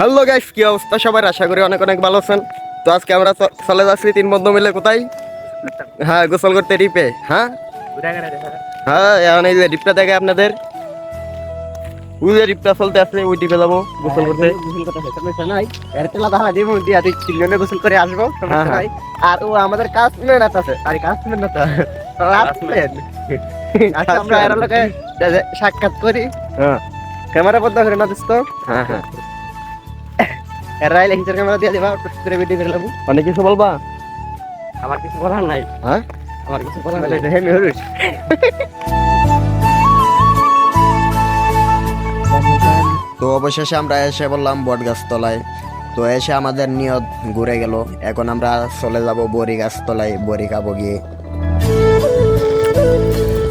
Hello guys, কি অবস্থা সবার? আশা করি অনেক অনেক ভালো আছেন। তো আজকে আমরা চলে যাচ্ছি তিন বন্ধু মিলে কোথায়? হ্যাঁ, গোসল করতে ডিপে। হ্যাঁ হ্যাঁ, এখন এই যে ডিপটা দেখে আপনাদের, ওই যে ডিপটা চলতে আছে, ওই ডিপে যাবো গোসল করতে। গোসল করে আসবো। আর ও আমাদের কাজ আছে, আর কাজ আমরা এর লোকে সাক্ষাৎ করি। হ্যাঁ ক্যামেরা বন্ধ করে না দোস্ত। হ্যাঁ হ্যাঁ, রাইল হিঞ্চার ক্যামেরা দিয়ে দিবা, করে ভিডিও করে নেবো। অনেক কিছু বলবা? আমার কিছু বলার নাই। হ্যাঁ, আমার কিছু বলার নাই। হেমি হরুস। তো অবশেষে আমরা এসে বললাম বট গাছ তলায়। তো এসে আমাদের নিয়ত ঘুরে গেল। এখন আমরা চলে যাব বড়ি গাছ তলায়, বড়ি খাবো গিয়ে।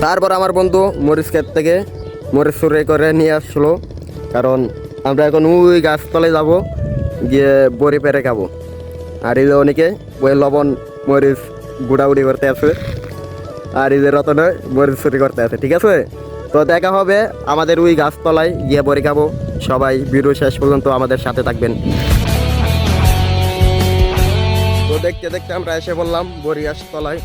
তারপর আমার বন্ধু মরিচ ক্ষেত থেকে মরিচ চুরি করে নিয়ে আসলো, কারণ আমরা এখন ওই গাছ তলায় যাবো, গিয়ে বড়ি পেরে খাবো। আর এই যে অনেকে ওই লবণ মরিচ গুড়াগুড়ি করতে আছে, আর এই যে রতনে মরিচ চুরি করতে আছে। ঠিক আছে, তো দেখা হবে আমাদের ওই গাছতলায় গিয়ে বড়ি খাবো। সবাই ভিডিও শেষ পর্যন্ত আমাদের সাথে থাকবেন। তো দেখতে দেখতে আমরা এসে বললাম বড়ি গাছতলায়।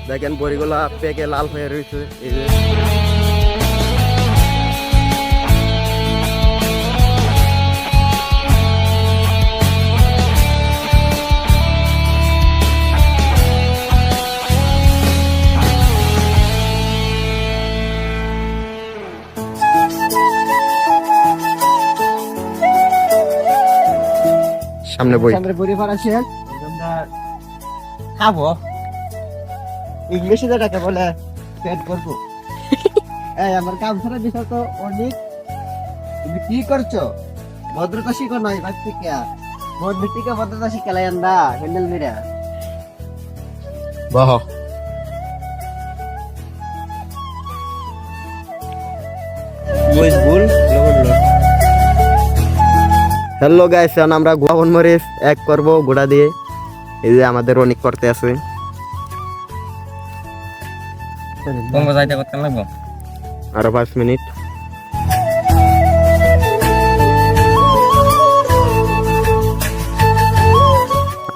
দেখেন বড়িগুলা পেকে লাল হয়ে রয়েছে। এই যে সামনে বই বড়ি ফার আছে, আমরা খাবো। ইংলিশে যেটাকে বলে পেট করবো। এই আমার কাম ছাড়া বিষয় তো অনেক। তুমি কি করছো? ভদ্রতা শিখো নয় বাচ্চিকা, ভদ্রটিকে ভদ্রতা শিখালাই আমরা হ্যান্ডেল মেরা। বাহ, হ্যালো গাইস, এখন আমরা গোয়াবন মরিচ এক করবো গোড়া দিয়ে। এই যে আমাদের অনেক করতে আছে। আরো 5 মিনিট।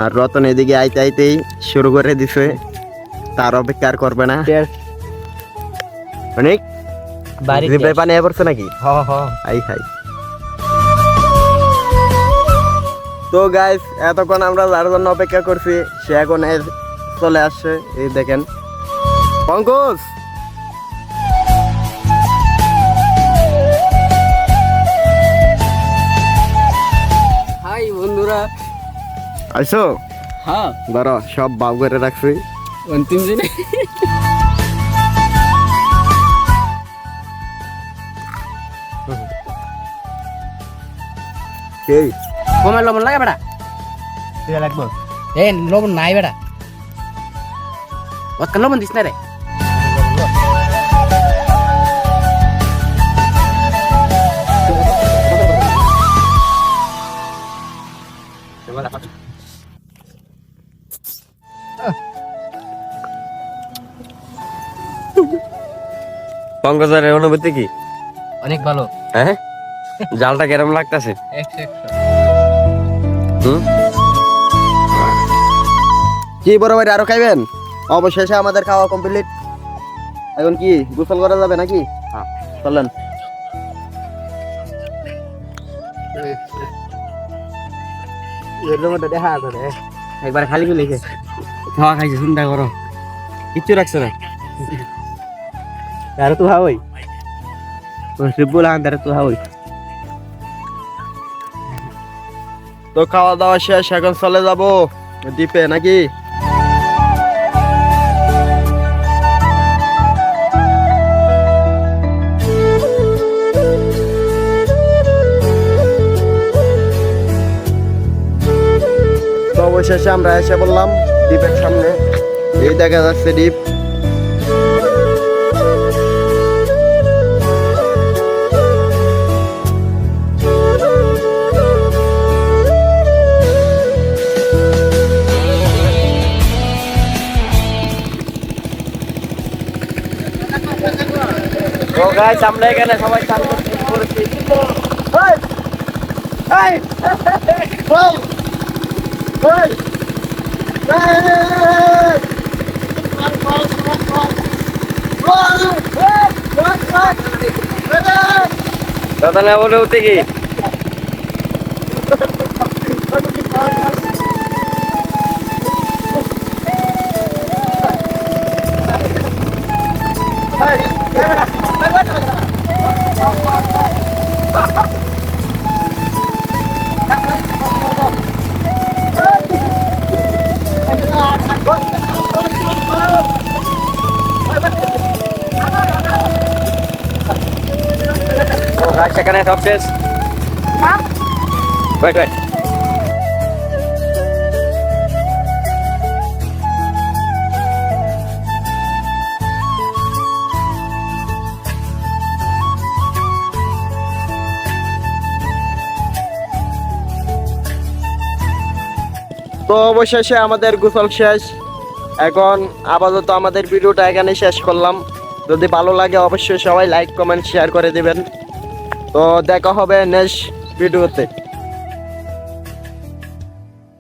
আর রতন এদিকে আইতে আইতেই শুরু করে দিছে, তার অপেক্ষা আর করবে না। অনেক পানি পড়ছে নাকি? আই খাই। তো গাইস, এতক্ষণ আমরা যার জন্য অপেক্ষা করছি সে এখন চলে আসছে। এই দেখেন পঙ্কজ। হাই বন্ধুরা। আইসো? হ্যাঁ, ধরো সব বাউ করে রাখছি। অন্তিম দিনে এই কমে লবণ লাগে বেটা? লাগবো। এ লবণ নাই বেটা, ওকে লবণ দিস না রে। পঙ্কজের অনুভূতি কি? অনেক ভালো। হ্যাঁ, জালটা কেরম লাগতেছে? কি বড় ভাই, আরো খাইবেন? অবশেষে আমাদের খাওয়া কমপ্লিট। এখন কি গোসল করা যাবে নাকি? হ্যাঁ, চলেন। দেখা আছে একবার খালি করে লিখে খাওয়া খাইছে, চিন্তা করো কিচ্ছু রাখছে না। তার তো হাওই শিবুল হান, তার তো হাওই। তো খাওয়া দাওয়া শেষ, এখন চলে যাব দ্বীপে নাকি? তো অবশেষে আমরা এসে বললাম দ্বীপের সামনে। এই দেখা যাচ্ছে দ্বীপ। তো গাইস, আমরা এখানে সবাই চান করতে করেছি। এই ওই ওই দাদা না বলে উঠে কি সেখানে সব শেষ ওয়েট ওয়েট তো অবশেষে আমাদের গোসল শেষ। এখন আপাতত আমাদের ভিডিওটা এখানে শেষ করলাম। যদি ভালো লাগে অবশ্যই সবাই লাইক কমেন্ট শেয়ার করে দিবেন। তো দেখা হবে নেক্সট ভিডিওতে।